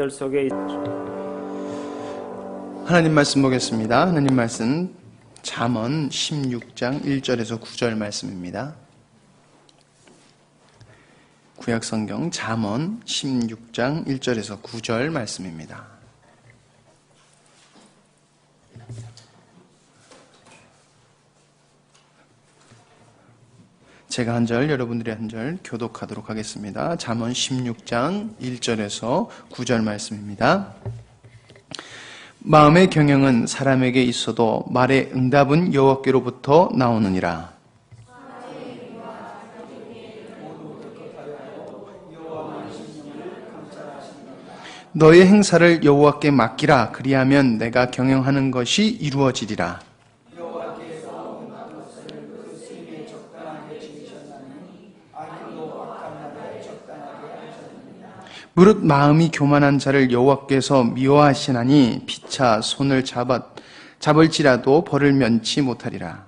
들 속에 하나님 말씀 보겠습니다. 하나님 말씀 잠언 16장 1절에서 9절 말씀입니다. 구약성경 잠언 16장 1절에서 9절 말씀입니다. 제가 한 절, 여러분들이 한 절 교독하도록 하겠습니다. 잠언 16장 1절에서 9절 말씀입니다. 마음의 경영은 사람에게 있어도 말의 응답은 여호와께로부터 나오느니라. 너의 행사를 여호와께 맡기라. 그리하면 내가 경영하는 것이 이루어지리라. 무릇 마음이 교만한 자를 여호와께서 미워하시나니 피차 손을 잡을지라도 벌을 면치 못하리라.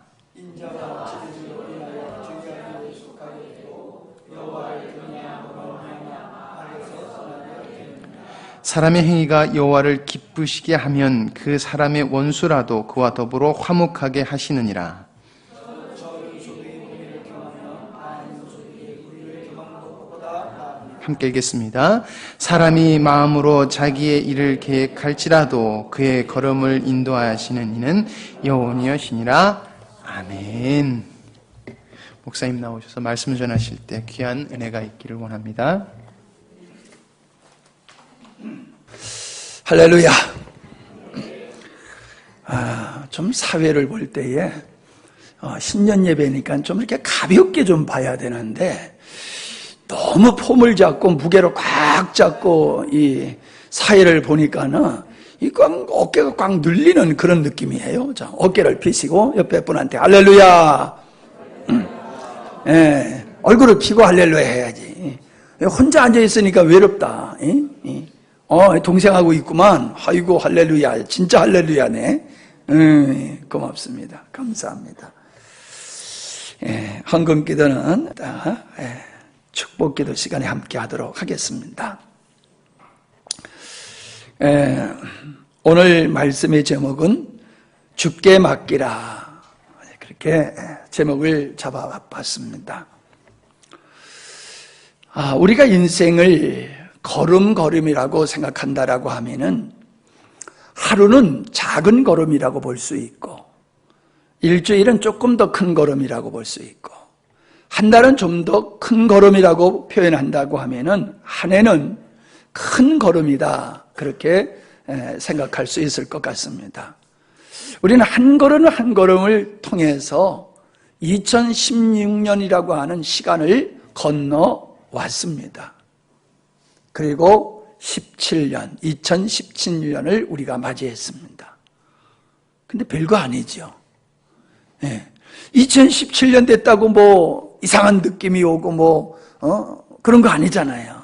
사람의 행위가 여호와를 기쁘시게 하면 그 사람의 원수라도 그와 더불어 화목하게 하시느니라. 함께 읽겠습니다. 사람이 마음으로 자기의 일을 계획할지라도 그의 걸음을 인도하시는 이는 여호와시니라. 아멘. 목사님 나오셔서 말씀 전하실 때 귀한 은혜가 있기를 원합니다. 할렐루야. 좀 사회를 볼 때에 신년 예배니까 좀 이렇게 가볍게 좀 봐야 되는데 너무 폼을 잡고 무게로 꽉 잡고 이 사회를 보니까는 이 어깨가 꽉 눌리는 그런 느낌이에요. 자, 어깨를 펴시고 옆에 분한테 할렐루야. 예, 얼굴을 피고 할렐루야 해야지. 혼자 앉아 있으니까 외롭다. 동생하고 있구만. 아이고 할렐루야. 진짜 할렐루야네. 고맙습니다. 감사합니다. 예, 헌금기도는 축복기도 시간에 함께 하도록 하겠습니다. 오늘 말씀의 제목은 주께 맡기라. 그렇게 제목을 잡아봤습니다. 우리가 인생을 걸음걸음이라고 생각한다라고 하면은 하루는 작은 걸음이라고 볼 수 있고 일주일은 조금 더 큰 걸음이라고 볼 수 있고 한 달은 좀 더 큰 걸음이라고 표현한다고 하면은 한 해는 큰 걸음이다. 그렇게 생각할 수 있을 것 같습니다. 우리는 한 걸음 한 걸음을 통해서 2016년이라고 하는 시간을 건너왔습니다. 그리고 2017년을 우리가 맞이했습니다. 근데 별거 아니죠. 2017년 됐다고 뭐 이상한 느낌이 오고 그런 거 아니잖아요.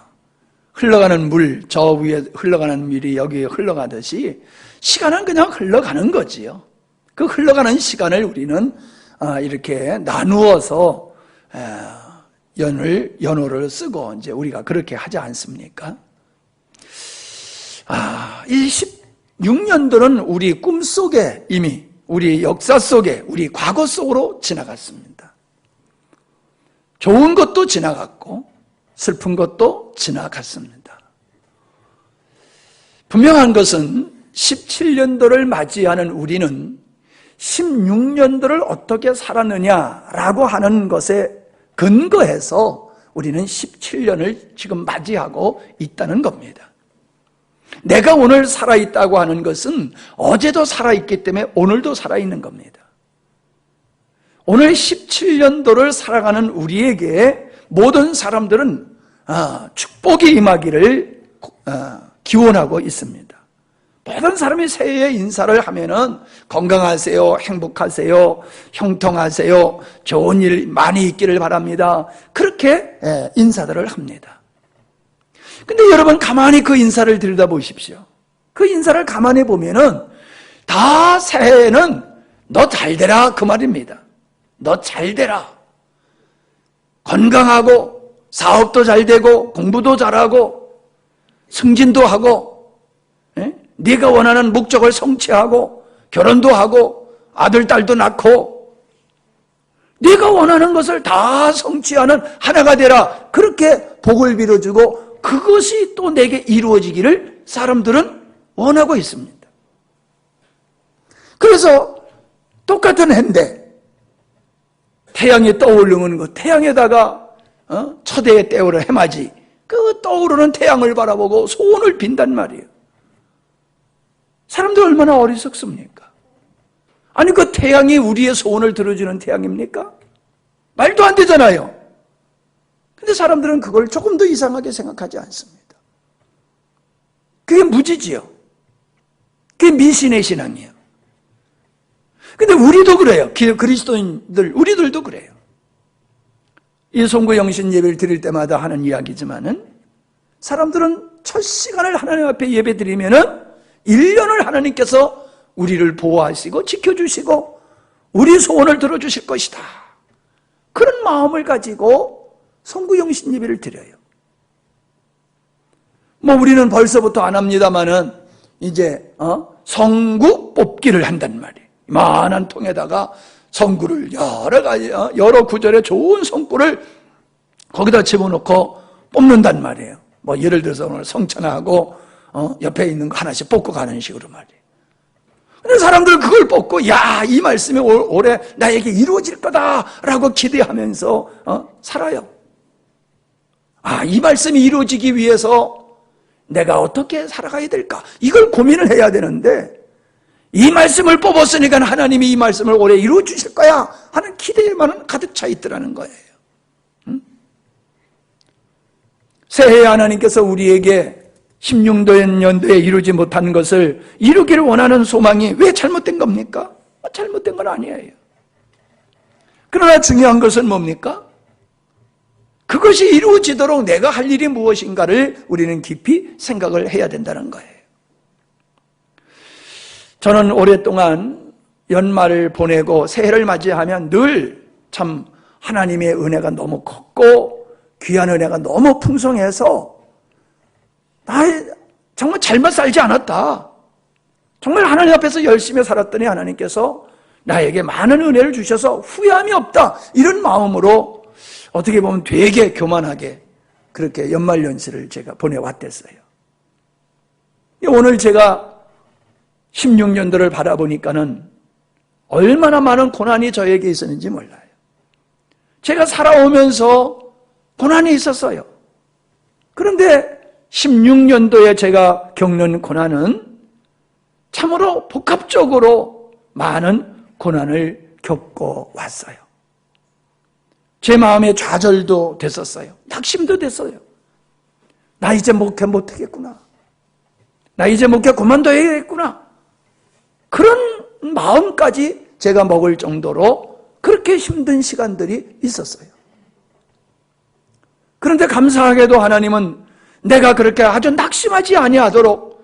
흘러가는 물, 저 위에 흘러가는 물이 여기에 흘러가듯이 시간은 그냥 흘러가는 거지요. 그 흘러가는 시간을 우리는 이렇게 나누어서 연호를 쓰고 이제 우리가 그렇게 하지 않습니까? 16년도는 우리 꿈속에 이미 우리 역사 속에 우리 과거 속으로 지나갔습니다. 좋은 것도 지나갔고 슬픈 것도 지나갔습니다. 분명한 것은 17년도를 맞이하는 우리는 16년도를 어떻게 살았느냐라고 하는 것에 근거해서 우리는 17년을 지금 맞이하고 있다는 겁니다. 내가 오늘 살아있다고 하는 것은 어제도 살아있기 때문에 오늘도 살아있는 겁니다. 오늘 17년도를 살아가는 우리에게 모든 사람들은 축복이 임하기를 기원하고 있습니다. 모든 사람이 새해에 인사를 하면은 건강하세요, 행복하세요, 형통하세요, 좋은 일 많이 있기를 바랍니다. 그렇게 인사들을 합니다. 근데 여러분 가만히 그 인사를 들여다보십시오. 그 인사를 가만히 보면은 다 새해에는 너 잘되라 그 말입니다. 너 잘되라. 건강하고 사업도 잘 되고 공부도 잘하고 승진도 하고 네가 원하는 목적을 성취하고 결혼도 하고 아들, 딸도 낳고 네가 원하는 것을 다 성취하는 하나가 되라. 그렇게 복을 빌어주고 그것이 또 내게 이루어지기를 사람들은 원하고 있습니다. 그래서 똑같은 해인데 태양이 떠오르는 것, 태양에다가 첫해에 떼어라 해맞이, 그 떠오르는 태양을 바라보고 소원을 빈단 말이에요. 사람들 얼마나 어리석습니까? 아니 그 태양이 우리의 소원을 들어주는 태양입니까? 말도 안 되잖아요. 근데 사람들은 그걸 조금 더 이상하게 생각하지 않습니다. 그게 무지지요. 그게 미신의 신앙이에요. 근데 우리도 그래요. 그리스도인들, 우리들도 그래요. 이 송구영신 예배를 드릴 때마다 하는 이야기지만은 사람들은 첫 시간을 하나님 앞에 예배 드리면은 1년을 하나님께서 우리를 보호하시고 지켜주시고 우리 소원을 들어주실 것이다. 그런 마음을 가지고 송구영신 예배를 드려요. 뭐 우리는 벌써부터 안 합니다만은 이제 성구 뽑기를 한단 말이에요. 이만한 통에다가 성구를 여러 가지 여러 구절의 좋은 성구를 거기다 집어넣고 뽑는단 말이에요. 뭐 예를 들어서 오늘 성찬하고 옆에 있는 거 하나씩 뽑고 가는 식으로 말이에요. 근데 사람들 그걸 뽑고 야, 이 말씀이 올해 나에게 이루어질 거다라고 기대하면서 살아요. 아, 이 말씀이 이루어지기 위해서 내가 어떻게 살아가야 될까? 이걸 고민을 해야 되는데 이 말씀을 뽑았으니까 하나님이 이 말씀을 올해 이루어 주실 거야 하는 기대에만 가득 차 있더라는 거예요. 새해에 하나님께서 우리에게 16년도에 이루지 못한 것을 이루기를 원하는 소망이 왜 잘못된 겁니까? 잘못된 건 아니에요. 그러나 중요한 것은 뭡니까? 그것이 이루어지도록 내가 할 일이 무엇인가를 우리는 깊이 생각을 해야 된다는 거예요. 저는 오랫동안 연말을 보내고 새해를 맞이하면 늘 참 하나님의 은혜가 너무 컸고 귀한 은혜가 너무 풍성해서 정말 잘못 살지 않았다. 정말 하나님 앞에서 열심히 살았더니 하나님께서 나에게 많은 은혜를 주셔서 후회함이 없다. 이런 마음으로 어떻게 보면 되게 교만하게 그렇게 연말연시를 제가 보내왔댔어요. 오늘 제가 16년도를 바라보니까는 얼마나 많은 고난이 저에게 있었는지 몰라요. 제가 살아오면서 고난이 있었어요. 그런데 16년도에 제가 겪는 고난은 참으로 복합적으로 많은 고난을 겪고 왔어요. 제 마음에 좌절도 됐었어요. 낙심도 됐어요. 나 이제 목회 못하겠구나. 나 이제 목회 그만둬야겠구나. 그런 마음까지 제가 먹을 정도로 그렇게 힘든 시간들이 있었어요. 그런데 감사하게도 하나님은 내가 그렇게 아주 낙심하지 아니하도록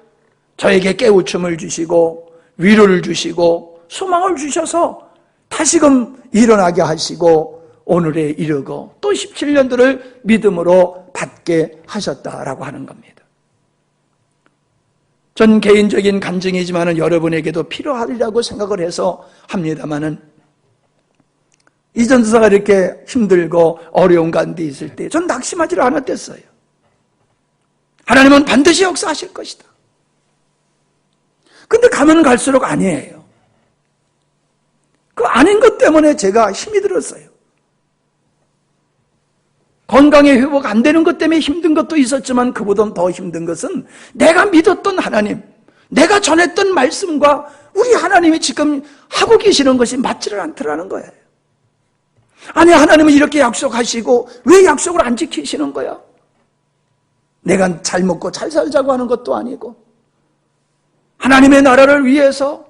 저에게 깨우침을 주시고 위로를 주시고 소망을 주셔서 다시금 일어나게 하시고 오늘에 이르고 또 17년도를 믿음으로 받게 하셨다라고 하는 겁니다. 전 개인적인 간증이지만 여러분에게도 필요하리라고 생각을 해서 합니다만은 이전도사가 이렇게 힘들고 어려운 가운데 있을 때 전 낙심하지 않았댔어요. 하나님은 반드시 역사하실 것이다. 근데 가면 갈수록 아니에요. 그 아닌 것 때문에 제가 힘이 들었어요. 건강의 회복 안 되는 것 때문에 힘든 것도 있었지만 그보다 더 힘든 것은 내가 믿었던 하나님, 내가 전했던 말씀과 우리 하나님이 지금 하고 계시는 것이 맞지를 않더라는 거예요. 아니, 하나님은 이렇게 약속하시고 왜 약속을 안 지키시는 거야? 내가 잘 먹고 잘 살자고 하는 것도 아니고 하나님의 나라를 위해서,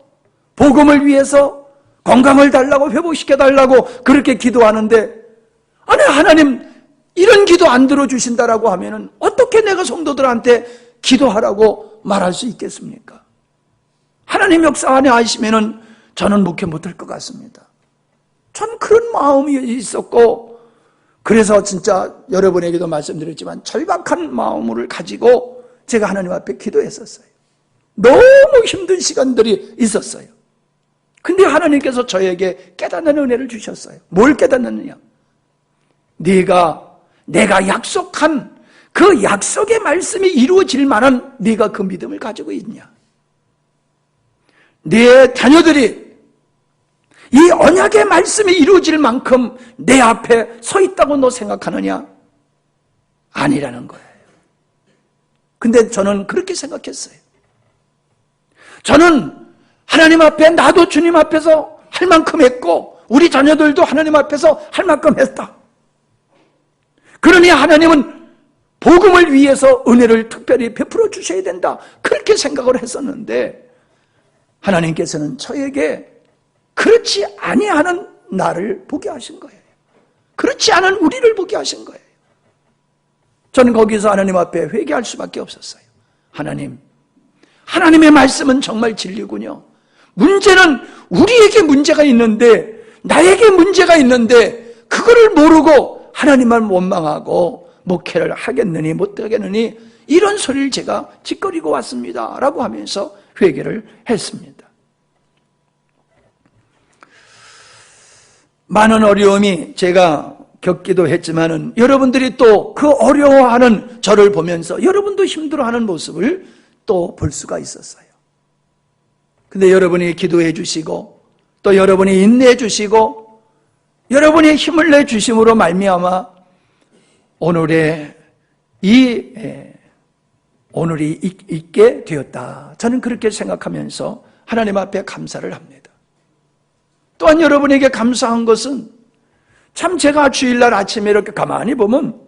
복음을 위해서 건강을 달라고 회복시켜달라고 그렇게 기도하는데 아니, 하나님 이런 기도 안 들어주신다라고 하면은 어떻게 내가 성도들한테 기도하라고 말할 수 있겠습니까? 하나님 역사 안에 하시면은 저는 목회 못할 것 같습니다. 전 그런 마음이 있었고, 그래서 진짜 여러분에게도 말씀드렸지만 절박한 마음을 가지고 제가 하나님 앞에 기도했었어요. 너무 힘든 시간들이 있었어요. 근데 하나님께서 저에게 깨닫는 은혜를 주셨어요. 뭘 깨닫느냐? 내가 약속한 그 약속의 말씀이 이루어질 만한 네가 그 믿음을 가지고 있냐? 내 자녀들이 이 언약의 말씀이 이루어질 만큼 내 앞에 서 있다고 너 생각하느냐? 아니라는 거예요. 근데 저는 그렇게 생각했어요. 저는 하나님 앞에, 나도 주님 앞에서 할 만큼 했고 우리 자녀들도 하나님 앞에서 할 만큼 했다. 그러니 하나님은 복음을 위해서 은혜를 특별히 베풀어 주셔야 된다, 그렇게 생각을 했었는데 하나님께서는 저에게 그렇지 아니하는 나를 보게 하신 거예요. 그렇지 않은 우리를 보게 하신 거예요. 저는 거기서 하나님 앞에 회개할 수밖에 없었어요. 하나님의 말씀은 정말 진리군요. 문제는 우리에게 문제가 있는데, 나에게 문제가 있는데 그거를 모르고 하나님만 원망하고 목회를 하겠느니 못하겠느니 이런 소리를 제가 짓거리고 왔습니다 라고 하면서 회개를 했습니다. 많은 어려움이 제가 겪기도 했지만은 여러분들이 또 그 어려워하는 저를 보면서 여러분도 힘들어하는 모습을 또 볼 수가 있었어요. 근데 여러분이 기도해 주시고 또 여러분이 인내해 주시고 여러분이 힘을 내 주심으로 말미암아 오늘이 있게 되었다. 저는 그렇게 생각하면서 하나님 앞에 감사를 합니다. 또한 여러분에게 감사한 것은 참 제가 주일날 아침에 이렇게 가만히 보면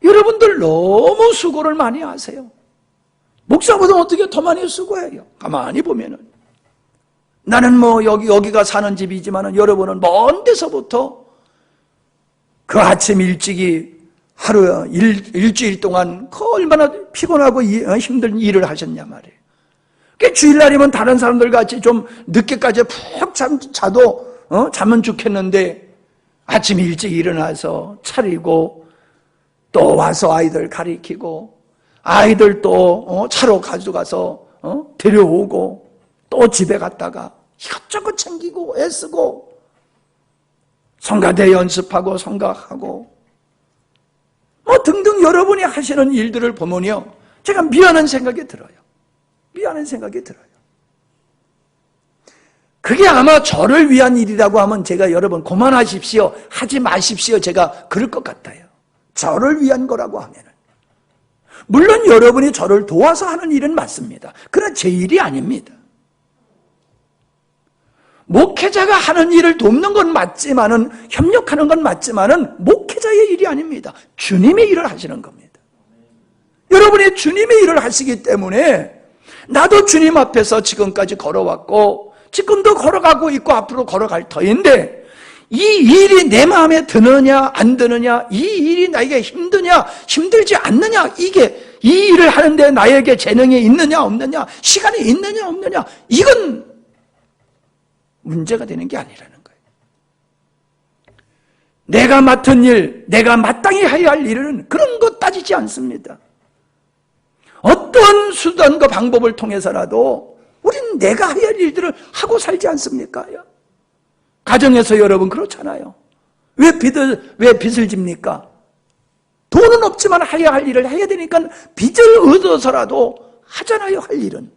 여러분들 너무 수고를 많이 하세요. 목사보다 어떻게 더 많이 수고해요. 가만히 보면은 나는 뭐 여기가 사는 집이지만은 여러분은 먼 데서부터 그 아침 일찍이 하루 일주일 동안 그 얼마나 피곤하고 힘든 일을 하셨냐 말이에요. 그 주일날이면 다른 사람들 같이 좀 늦게까지 푹 자도 자면 좋겠는데 아침 일찍 일어나서 차리고 또 와서 아이들 가리키고 아이들 또 차로 가져가서 데려오고 또 집에 갔다가 이것저것 챙기고 애쓰고 성가대 연습하고 성가하고 뭐 등등 여러분이 하시는 일들을 보면요, 제가 미안한 생각이 들어요. 미안한 생각이 들어요. 그게 아마 저를 위한 일이라고 하면 제가 여러분 그만하십시오, 하지 마십시오, 제가 그럴 것 같아요. 저를 위한 거라고 하면은. 물론 여러분이 저를 도와서 하는 일은 맞습니다. 그러나 제 일이 아닙니다. 목회자가 하는 일을 돕는 건 맞지만은, 협력하는 건 맞지만은 목회자의 일이 아닙니다. 주님의 일을 하시는 겁니다. 여러분이 주님의 일을 하시기 때문에 나도 주님 앞에서 지금까지 걸어왔고 지금도 걸어가고 있고 앞으로 걸어갈 터인데 이 일이 내 마음에 드느냐 안 드느냐, 이 일이 나에게 힘드냐 힘들지 않느냐, 이게 이 일을 하는데 나에게 재능이 있느냐 없느냐, 시간이 있느냐 없느냐, 이건 문제가 되는 게 아니라는 거예요. 내가 맡은 일, 내가 마땅히 해야 할 일은 그런 거 따지지 않습니다. 어떤 수단과 방법을 통해서라도 우리는 내가 해야 할 일들을 하고 살지 않습니까? 가정에서 여러분 그렇잖아요. 왜 빚을 집니까? 돈은 없지만 해야 할 일을 해야 되니까 빚을 얻어서라도 하잖아요, 할 일은.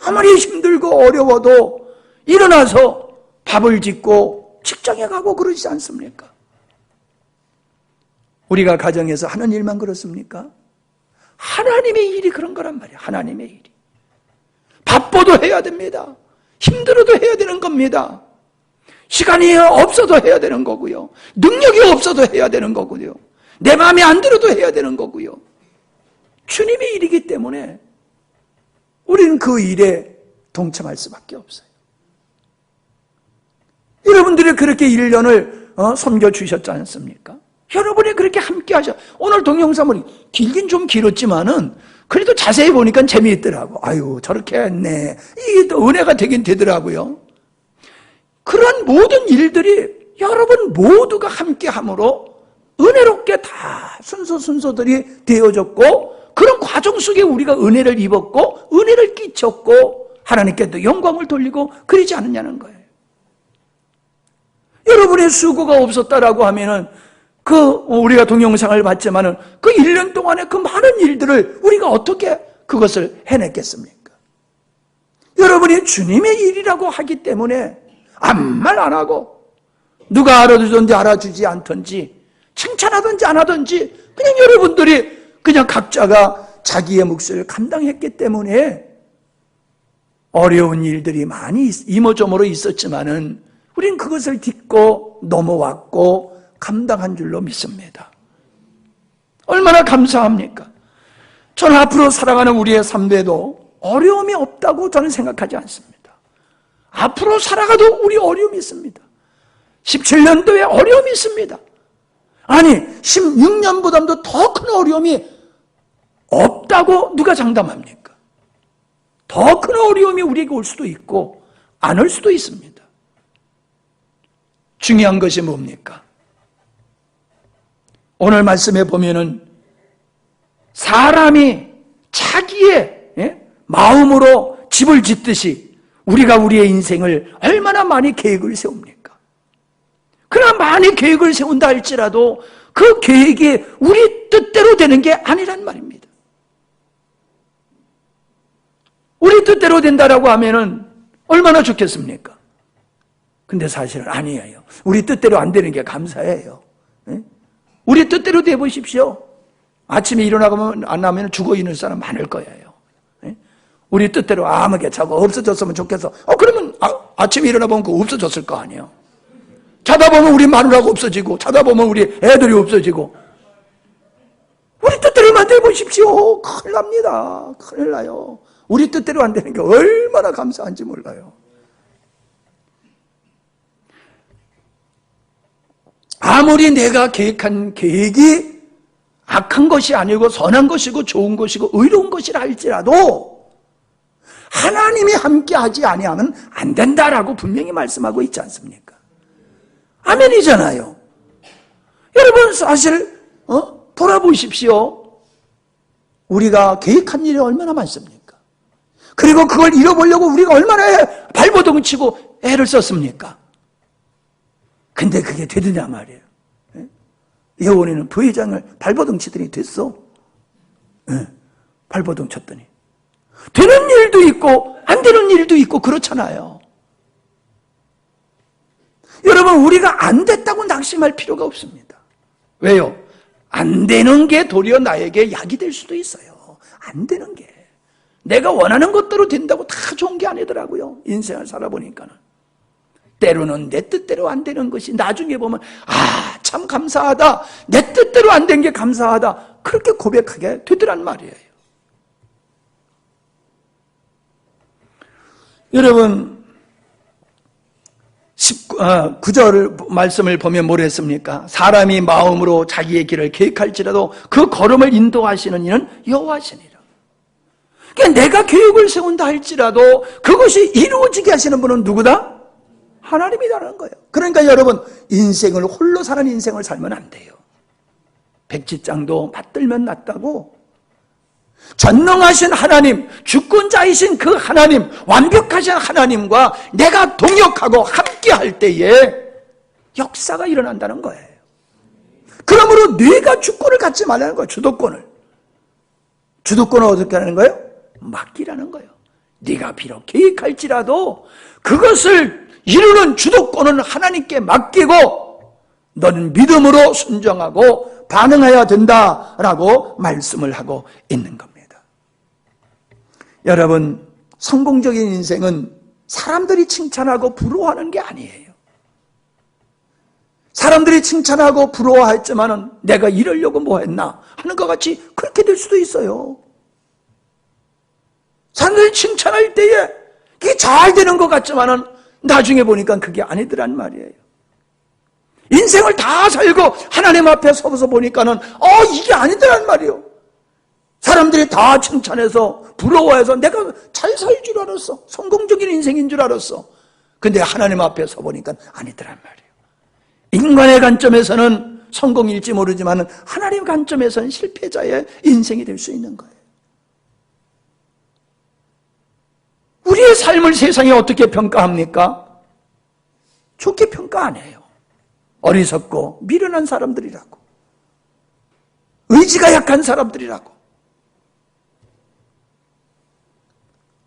아무리 힘들고 어려워도 일어나서 밥을 짓고 직장에 가고 그러지 않습니까? 우리가 가정에서 하는 일만 그렇습니까? 하나님의 일이 그런 거란 말이에요. 하나님의 일이. 바빠도 해야 됩니다. 힘들어도 해야 되는 겁니다. 시간이 없어도 해야 되는 거고요. 능력이 없어도 해야 되는 거고요. 내 마음에 안 들어도 해야 되는 거고요. 주님의 일이기 때문에 우리는 그 일에 동참할 수밖에 없어요. 여러분들이 그렇게 1년을 섬겨주셨지 않습니까? 여러분이 그렇게 함께 하셔. 오늘 동영상은 길긴 좀 길었지만은 그래도 자세히 보니까 재미있더라고. 아유, 저렇게 했네. 이게 또 은혜가 되긴 되더라고요. 그런 모든 일들이 여러분 모두가 함께 함으로 은혜롭게 다 순서들이 되어졌고 그런 과정 속에 우리가 은혜를 입었고 은혜를 끼쳤고 하나님께도 영광을 돌리고 그러지 않느냐는 거예요. 여러분의 수고가 없었다라고 하면은 우리가 동영상을 봤지만은 그 1년 동안에 그 많은 일들을 우리가 어떻게 그것을 해냈겠습니까? 여러분이 주님의 일이라고 하기 때문에 아무 말 안 하고 누가 알아주든지 알아주지 않든지 칭찬하든지 안 하든지 그냥 여러분들이 그냥 각자가 자기의 몫을 감당했기 때문에 어려운 일들이 많이 이모저모로 있었지만은 우리는 그것을 딛고 넘어왔고 감당한 줄로 믿습니다. 얼마나 감사합니까? 저는 앞으로 살아가는 우리의 삶에도 어려움이 없다고 저는 생각하지 않습니다. 앞으로 살아가도 우리 어려움이 있습니다. 17년도에 어려움이 있습니다. 아니 16년보다도 더 큰 어려움이 없다고 누가 장담합니까? 더 큰 어려움이 우리에게 올 수도 있고 안 올 수도 있습니다. 중요한 것이 뭡니까? 오늘 말씀에 보면은 사람이 자기의 마음으로 집을 짓듯이 우리가 우리의 인생을 얼마나 많이 계획을 세웁니까? 그러나 많이 계획을 세운다 할지라도 그 계획이 우리 뜻대로 되는 게 아니란 말입니다. 우리 뜻대로 된다라고 하면은 얼마나 좋겠습니까? 근데 사실은 아니에요. 우리 뜻대로 안 되는 게 감사해요. 우리 뜻대로 돼 보십시오. 아침에 일어나면 안 나면 죽어 있는 사람 많을 거예요. 우리 뜻대로 아무게 자고 없어졌으면 좋겠어. 그러면 아침에 일어나 보면 그거 없어졌을 거 아니에요. 자다 보면 우리 마누라가 없어지고 자다 보면 우리 애들이 없어지고 우리 뜻대로만 돼 보십시오. 큰일 납니다. 큰일 나요. 우리 뜻대로 안 되는 게 얼마나 감사한지 몰라요. 아무리 내가 계획한 계획이 악한 것이 아니고 선한 것이고 좋은 것이고 의로운 것이라 할지라도 하나님이 함께하지 아니하면 안 된다라고 분명히 말씀하고 있지 않습니까? 아멘이잖아요. 여러분 사실 돌아보십시오. 우리가 계획한 일이 얼마나 많습니까? 그리고 그걸 잃어보려고 우리가 얼마나 발버둥 치고 애를 썼습니까? 근데 그게 되느냐 말이에요. 여원이는 부회장을 발버둥 치더니 됐어. 발버둥 쳤더니 되는 일도 있고 안 되는 일도 있고 그렇잖아요. 여러분 우리가 안 됐다고 낙심할 필요가 없습니다. 왜요? 안 되는 게 도리어 나에게 약이 될 수도 있어요. 안 되는 게 내가 원하는 것대로 된다고 다 좋은 게 아니더라고요. 인생을 살아보니까는 때로는 내 뜻대로 안 되는 것이 나중에 보면 참 감사하다. 내 뜻대로 안 된 게 감사하다. 그렇게 고백하게 되더란 말이에요. 여러분 9절 말씀을 보면 뭐라 했습니까? 사람이 마음으로 자기의 길을 계획할지라도 그 걸음을 인도하시는 이는 여호와시니라. 그러니까 내가 계획을 세운다 할지라도 그것이 이루어지게 하시는 분은 누구다? 하나님이라는 거예요. 그러니까 여러분 인생을 홀로 사는 인생을 살면 안 돼요. 백지장도 맞들면 낫다고 전능하신 하나님, 주권자이신 그 하나님, 완벽하신 하나님과 내가 동역하고 함께 할 때에 역사가 일어난다는 거예요. 그러므로 네가 주권을 갖지 말라는 거예요. 주도권을 어떻게 하는 거예요? 맡기라는 거예요. 네가 비록 계획할지라도 그것을 이루는 주도권은 하나님께 맡기고 너는 믿음으로 순종하고 반응해야 된다라고 말씀을 하고 있는 겁니다. 여러분, 성공적인 인생은 사람들이 칭찬하고 부러워하는 게 아니에요. 사람들이 칭찬하고 부러워했지만은 내가 이러려고 뭐 했나 하는 것 같이 그렇게 될 수도 있어요. 사람들이 칭찬할 때에 그게 잘 되는 것 같지만은 나중에 보니까 그게 아니더란 말이에요. 인생을 다 살고 하나님 앞에 서서 보니까는 이게 아니더란 말이에요. 사람들이 다 칭찬해서 부러워해서 내가 잘 살 줄 알았어. 성공적인 인생인 줄 알았어. 근데 하나님 앞에 서 보니까 아니더란 말이에요. 인간의 관점에서는 성공일지 모르지만 하나님 관점에서는 실패자의 인생이 될 수 있는 거예요. 우리의 삶을 세상이 어떻게 평가합니까? 좋게 평가 안 해요. 어리석고 미련한 사람들이라고, 의지가 약한 사람들이라고.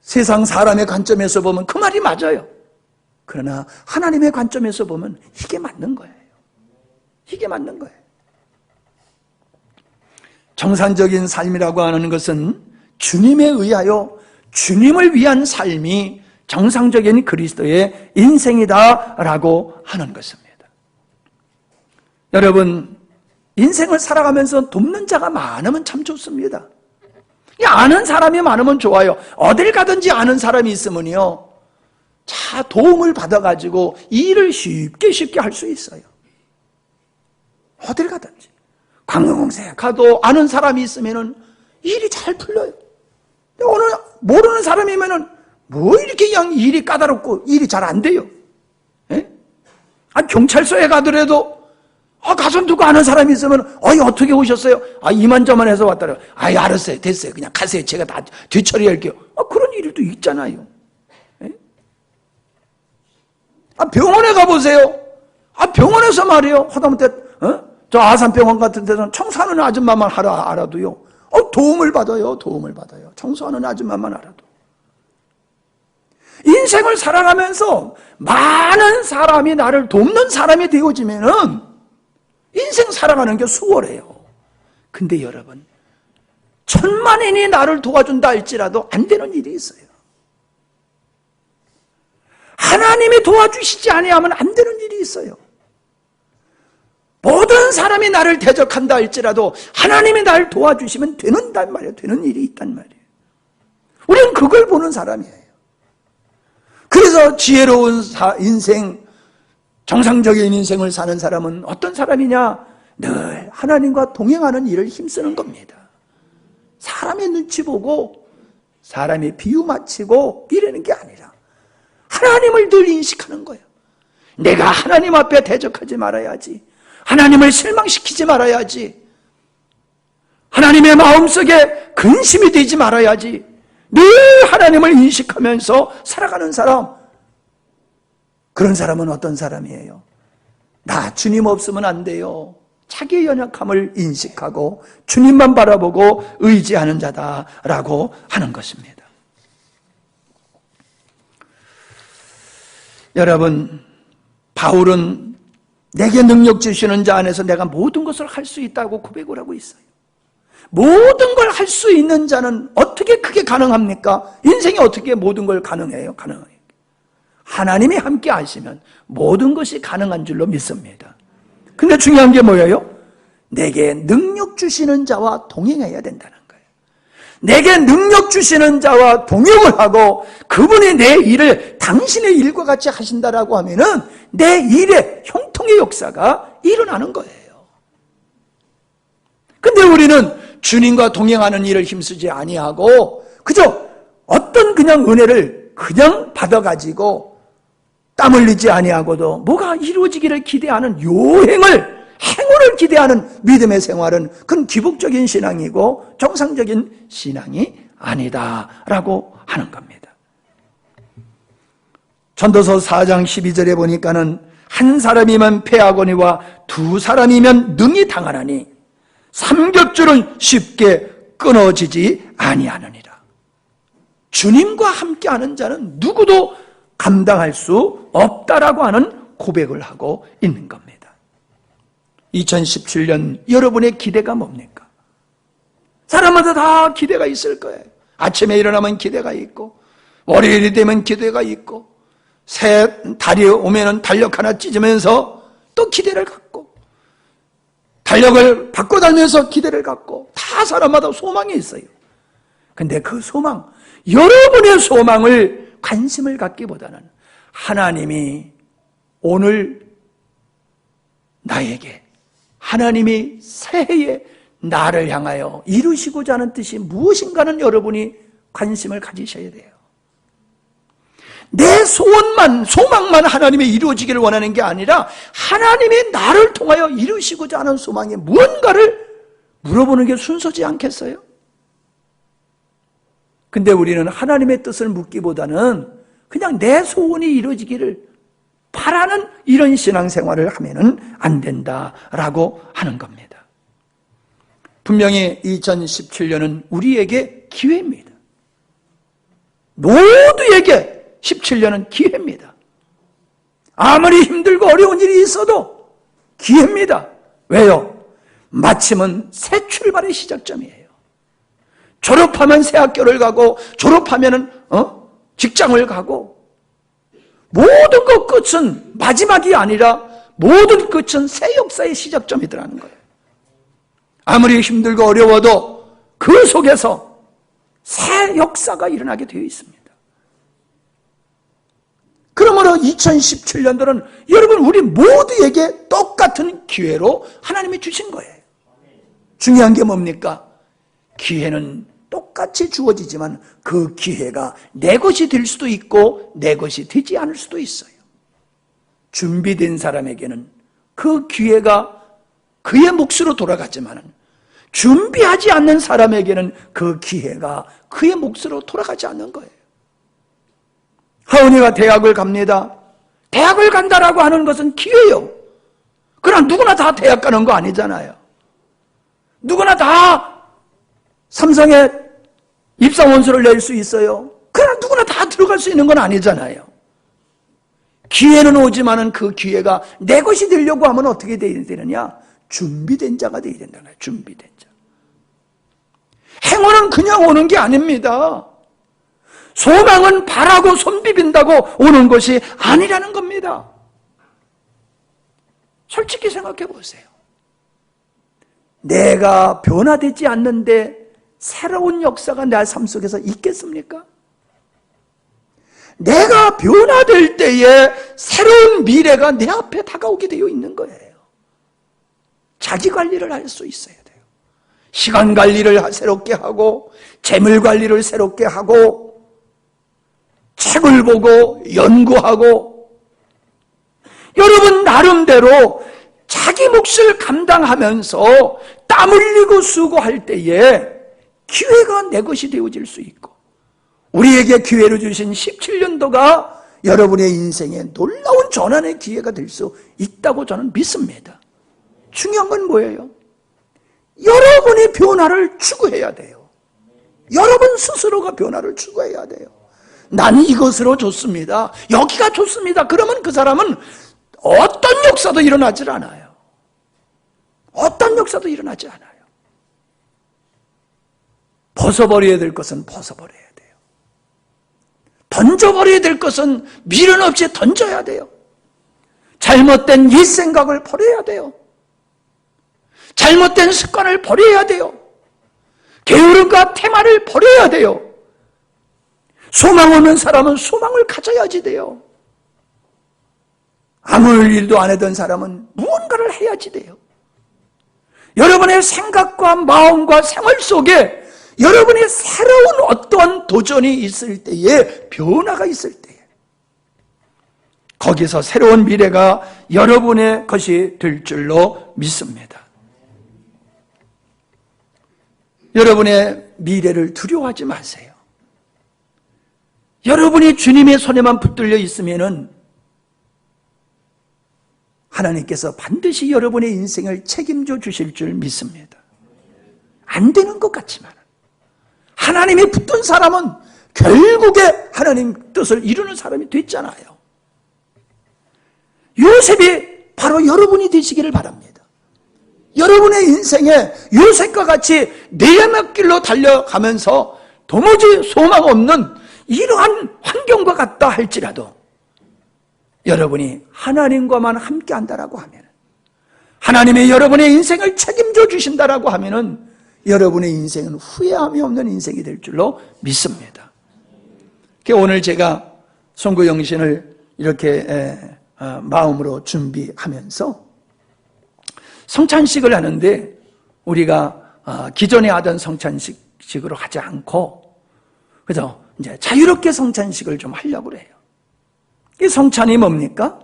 세상 사람의 관점에서 보면 그 말이 맞아요. 그러나 하나님의 관점에서 보면 이게 맞는 거예요. 이게 맞는 거예요. 정상적인 삶이라고 하는 것은 주님에 의하여 주님을 위한 삶이 정상적인 그리스도의 인생이다라고 하는 것입니다. 여러분, 인생을 살아가면서 돕는 자가 많으면 참 좋습니다. 아는 사람이 많으면 좋아요. 어딜 가든지 아는 사람이 있으면요, 자, 도움을 받아가지고 일을 쉽게 할 수 있어요. 어딜 가든지. 관광공사에 가도 아는 사람이 있으면은 일이 잘 풀려요. 어느 모르는 사람이면은 뭐 이렇게 그냥 일이 까다롭고 일이 잘 안 돼요. 예? 경찰서에 가더라도 가서 누구 아는 사람이 있으면 어떻게 오셨어요? 이만저만 해서 왔다라. 알았어요. 됐어요. 그냥 가세요. 제가 다 뒤처리할게요. 그런 일도 있잖아요. 예? 병원에 가보세요. 병원에서 말이에요. 하다못해 저 아산병원 같은 데서는 청소하는 아줌마만 알아도요, 도움을 받아요. 청소하는 아줌마만 알아도. 인생을 살아가면서 많은 사람이 나를 돕는 사람이 되어지면은 인생 살아가는 게 수월해요. 근데 여러분, 천만인이 나를 도와준다 할지라도 안 되는 일이 있어요. 하나님이 도와주시지 아니하면 안 되는 일이 있어요. 모든 사람이 나를 대적한다 할지라도 하나님이 나를 도와주시면 되는단 말이에요. 되는 일이 있단 말이에요. 우리는 그걸 보는 사람이에요. 그래서 지혜로운 인생, 정상적인 인생을 사는 사람은 어떤 사람이냐? 늘 하나님과 동행하는 일을 힘쓰는 겁니다. 사람의 눈치 보고 사람의 비유 맞추고 이러는 게 아니라 하나님을 늘 인식하는 거예요. 내가 하나님 앞에 대적하지 말아야지. 하나님을 실망시키지 말아야지. 하나님의 마음속에 근심이 되지 말아야지. 늘 하나님을 인식하면서 살아가는 사람, 그런 사람은 어떤 사람이에요? 나 주님 없으면 안 돼요. 자기의 연약함을 인식하고 주님만 바라보고 의지하는 자다라고 하는 것입니다. 여러분, 바울은 내게 능력 주시는 자 안에서 내가 모든 것을 할 수 있다고 고백을 하고 있어요. 모든 걸 할 수 있는 자는 어떻게 그게 가능합니까? 인생이 어떻게 모든 걸 가능해요? 가능해요. 하나님이 함께 하시면 모든 것이 가능한 줄로 믿습니다. 근데 중요한 게 뭐예요? 내게 능력 주시는 자와 동행해야 된다는 거예요. 내게 능력 주시는 자와 동행을 하고 그분이 내 일을 당신의 일과 같이 하신다라고 하면은 내 일에 형통의 역사가 일어나는 거예요. 근데 우리는 주님과 동행하는 일을 힘쓰지 아니하고 그저 어떤 그냥 은혜를 그냥 받아가지고 땀 흘리지 아니하고도 뭐가 이루어지기를 기대하는 행운을 기대하는 믿음의 생활은 그건 기복적인 신앙이고 정상적인 신앙이 아니다라고 하는 겁니다. 전도서 4장 12절에 보니까는 한 사람이면 패하거니와 두 사람이면 능히 당하나니 삼겹줄은 쉽게 끊어지지 아니하느니라. 주님과 함께하는 자는 누구도 감당할 수 없다라고 하는 고백을 하고 있는 겁니다. 2017년 여러분의 기대가 뭡니까? 사람마다 다 기대가 있을 거예요. 아침에 일어나면 기대가 있고 월요일이 되면 기대가 있고 새 달이 오면은 달력 하나 찢으면서 또 기대를 갖고 달력을 바꿔 달면서 기대를 갖고 다 사람마다 소망이 있어요. 근데 그 소망, 여러분의 소망을 관심을 갖기보다는 하나님이 오늘 나에게 하나님이 새해에 나를 향하여 이루시고자 하는 뜻이 무엇인가는 여러분이 관심을 가지셔야 돼요. 내 소망만 하나님이 이루어지기를 원하는 게 아니라 하나님이 나를 통하여 이루시고자 하는 소망에 무언가를 물어보는 게 순서지 않겠어요? 근데 우리는 하나님의 뜻을 묻기보다는 그냥 내 소원이 이루어지기를 바라는 이런 신앙생활을 하면은 안 된다라고 하는 겁니다. 분명히 2017년은 우리에게 기회입니다. 모두에게 17년은 기회입니다. 아무리 힘들고 어려운 일이 있어도 기회입니다. 왜요? 마침은 새 출발의 시작점이에요. 졸업하면 새 학교를 가고 졸업하면은 직장을 가고 모든 것 끝은 마지막이 아니라 모든 끝은 새 역사의 시작점이더라는 거예요. 아무리 힘들고 어려워도 그 속에서 새 역사가 일어나게 되어 있습니다. 그러므로 2017년도는 여러분 우리 모두에게 똑같은 기회로 하나님이 주신 거예요. 중요한 게 뭡니까? 기회는 똑같이 주어지지만 그 기회가 내 것이 될 수도 있고 내 것이 되지 않을 수도 있어요. 준비된 사람에게는 그 기회가 그의 몫으로 돌아가지만 준비하지 않는 사람에게는 그 기회가 그의 몫으로 돌아가지 않는 거예요. 하은이가 대학을 갑니다. 대학을 간다라고 하는 것은 기회요. 그러나 누구나 다 대학 가는 거 아니잖아요. 누구나 다 삼성에 입사 원서를 낼 수 있어요. 그러나 누구나 다 들어갈 수 있는 건 아니잖아요. 기회는 오지만은 그 기회가 내 것이 되려고 하면 어떻게 돼야 되느냐? 준비된 자가 돼야 된다는 거예요. 준비된 자. 행운은 그냥 오는 게 아닙니다. 소망은 바라고 손비빈다고 오는 것이 아니라는 겁니다. 솔직히 생각해 보세요. 내가 변화되지 않는데 새로운 역사가 내 삶 속에서 있겠습니까? 내가 변화될 때에 새로운 미래가 내 앞에 다가오게 되어 있는 거예요. 자기 관리를 할 수 있어야 돼요. 시간 관리를 새롭게 하고 재물 관리를 새롭게 하고 책을 보고 연구하고 여러분 나름대로 자기 몫을 감당하면서 땀 흘리고 수고할 때에 기회가 내 것이 되어질 수 있고 우리에게 기회를 주신 17년도가 여러분의 인생에 놀라운 전환의 기회가 될 수 있다고 저는 믿습니다. 중요한 건 뭐예요? 여러분이 변화를 추구해야 돼요. 여러분 스스로가 변화를 추구해야 돼요. 난 이것으로 좋습니다. 여기가 좋습니다. 그러면 그 사람은 어떤 역사도 일어나질 않아요. 어떤 역사도 일어나지 않아요. 벗어버려야 될 것은 벗어버려야 돼요. 던져버려야 될 것은 미련 없이 던져야 돼요. 잘못된 옛 생각을 버려야 돼요. 잘못된 습관을 버려야 돼요. 게으름과 태만을 버려야 돼요. 소망 없는 사람은 소망을 가져야지 돼요. 아무 일도 안 하던 사람은 무언가를 해야지 돼요. 여러분의 생각과 마음과 생활 속에 여러분의 새로운 어떠한 도전이 있을 때에 변화가 있을 때에 거기서 새로운 미래가 여러분의 것이 될 줄로 믿습니다. 여러분의 미래를 두려워하지 마세요. 여러분이 주님의 손에만 붙들려 있으면은 하나님께서 반드시 여러분의 인생을 책임져 주실 줄 믿습니다. 안 되는 것 같지만 하나님이 붙든 사람은 결국에 하나님 뜻을 이루는 사람이 됐잖아요. 요셉이 바로 여러분이 되시기를 바랍니다. 여러분의 인생에 요셉과 같이 내야맛 길로 달려가면서 도무지 소망 없는 이러한 환경과 같다 할지라도 여러분이 하나님과만 함께 한다라고 하면 하나님이 여러분의 인생을 책임져 주신다라고 하면은 여러분의 인생은 후회함이 없는 인생이 될 줄로 믿습니다. 오늘 제가 선교 영신을 이렇게 마음으로 준비하면서 성찬식을 하는데 우리가 기존에 하던 성찬식으로 하지 않고 그래서 이제 자유롭게 성찬식을 좀 하려고 그래요. 이 성찬이 뭡니까?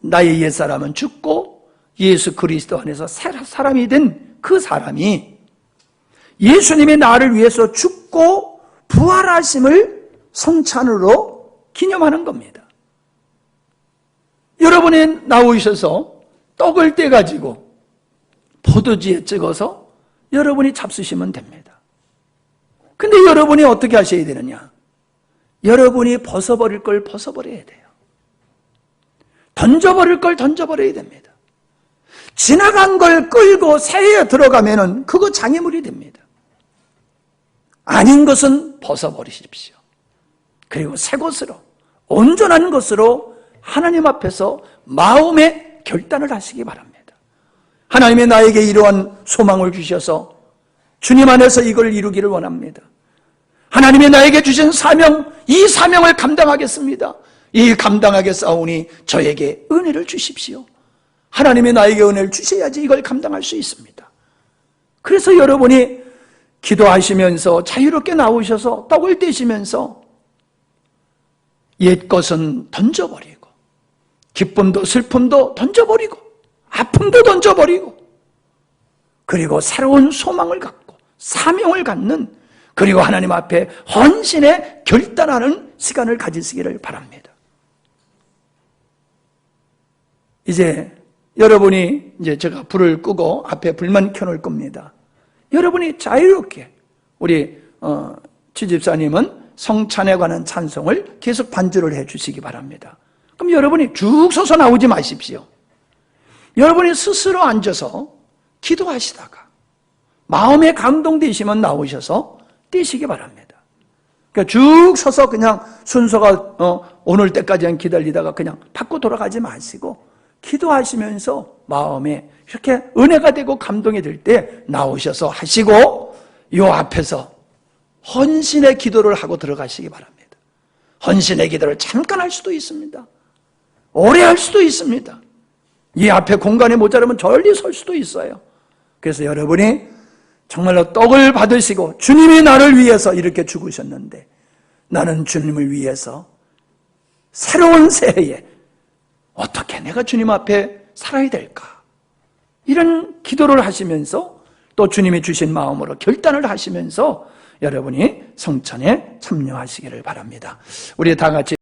나의 옛사람은 죽고 예수 그리스도 안에서 사람이 된 그 사람이 예수님의 나를 위해서 죽고 부활하심을 성찬으로 기념하는 겁니다. 여러분이 나오셔서 떡을 떼가지고 포도주에 찍어서 여러분이 잡수시면 됩니다. 근데 여러분이 어떻게 하셔야 되느냐? 여러분이 벗어버릴 걸 벗어버려야 돼요. 던져버릴 걸 던져버려야 됩니다. 지나간 걸 끌고 새에 들어가면은 그거 장애물이 됩니다. 아닌 것은 벗어버리십시오. 그리고 새 것으로, 온전한 것으로 하나님 앞에서 마음의 결단을 하시기 바랍니다. 하나님이 나에게 이러한 소망을 주셔서 주님 안에서 이걸 이루기를 원합니다. 하나님이 나에게 주신 사명, 이 사명을 감당하겠습니다. 이 감당하게 싸우니 저에게 은혜를 주십시오. 하나님이 나에게 은혜를 주셔야지 이걸 감당할 수 있습니다. 그래서 여러분이 기도하시면서 자유롭게 나오셔서 떡을 떼시면서 옛 것은 던져버리고 기쁨도 슬픔도 던져버리고 아픔도 던져버리고 그리고 새로운 소망을 갖고 사명을 갖는 그리고 하나님 앞에 헌신에 결단하는 시간을 가지시기를 바랍니다. 이제 여러분이 제가 불을 끄고 앞에 불만 켜놓을 겁니다. 여러분이 자유롭게 우리 지집사님은 성찬에 관한 찬송을 계속 반주를 해주시기 바랍니다. 그럼 여러분이 쭉 서서 나오지 마십시오. 여러분이 스스로 앉아서 기도하시다가 마음에 감동되시면 나오셔서 뛰시기 바랍니다. 그러니까 쭉 서서 그냥 순서가 오늘 때까지는 기다리다가 그냥 받고 돌아가지 마시고 기도하시면서 마음에 이렇게 은혜가 되고 감동이 될 때 나오셔서 하시고 요 앞에서 헌신의 기도를 하고 들어가시기 바랍니다. 헌신의 기도를 잠깐 할 수도 있습니다. 오래 할 수도 있습니다. 이 앞에 공간이 모자라면 저리 설 수도 있어요. 그래서 여러분이 정말로 떡을 받으시고 주님이 나를 위해서 이렇게 죽으셨는데 나는 주님을 위해서 새로운 새해에 어떻게 내가 주님 앞에 살아야 될까? 이런 기도를 하시면서 또 주님이 주신 마음으로 결단을 하시면서 여러분이 성찬에 참여하시기를 바랍니다. 우리 다 같이